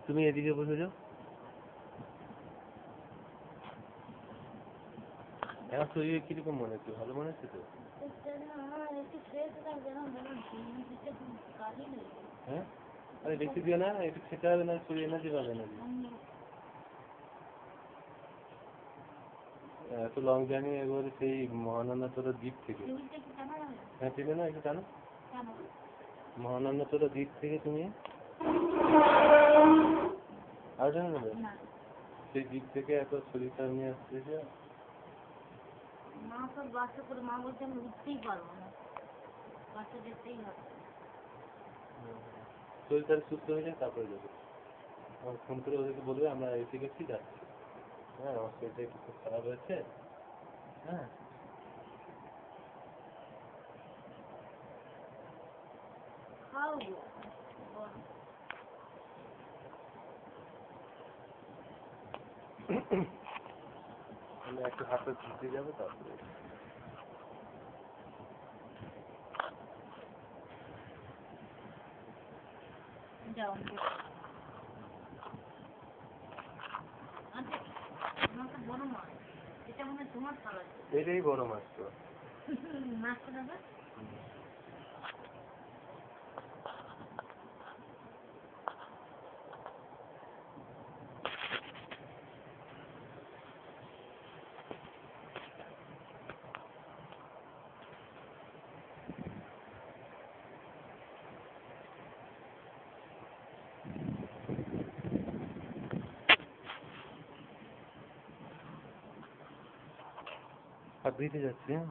তুমি এদিকে বসে যাও। এখন শরীরে কিরকম মনে হচ্ছে? ভালো মনে হচ্ছে তো? হ্যাঁ, আরে বেশি দিও না, একটু খেতে হবে না, শরীর এনার্জি পাবে না। এত লং জার্নি একবারে সেই মহানন্দাতলা দ্বীপ থেকে। হ্যাঁ চেনে না, একটু জানো মহানন্দাতলা দ্বীপ থেকে তুমি আর জানো না? সেই দ্বীপ থেকে এত শরীর খারাপ নিয়ে আসছে যে মা তো বাসে করে, মা বলছে আমি উঠতেই পারবো না, বাসে যেতেই হবে। শরীর তাহলে সুস্থ হয়ে যায় তারপরে যাবে। আমার ফোন করে ওদেরকে বলবে আমরা এসে গেছি, যাচ্ছি। হ্যাঁ, আমার শরীরটা একটু খুব খারাপ হয়েছে। হ্যাঁ, খাওয়াবো আমি একটু হাতে ধুতে যাবো তারপরে। যাও। আচ্ছা, তোমাকে বড় মাছ, এটা মনে হয় তোমার খাওয়া। এটাই বড় মাছ তো। মাছটা দেবে? আর দিতে যাচ্ছি। হ্যাঁ।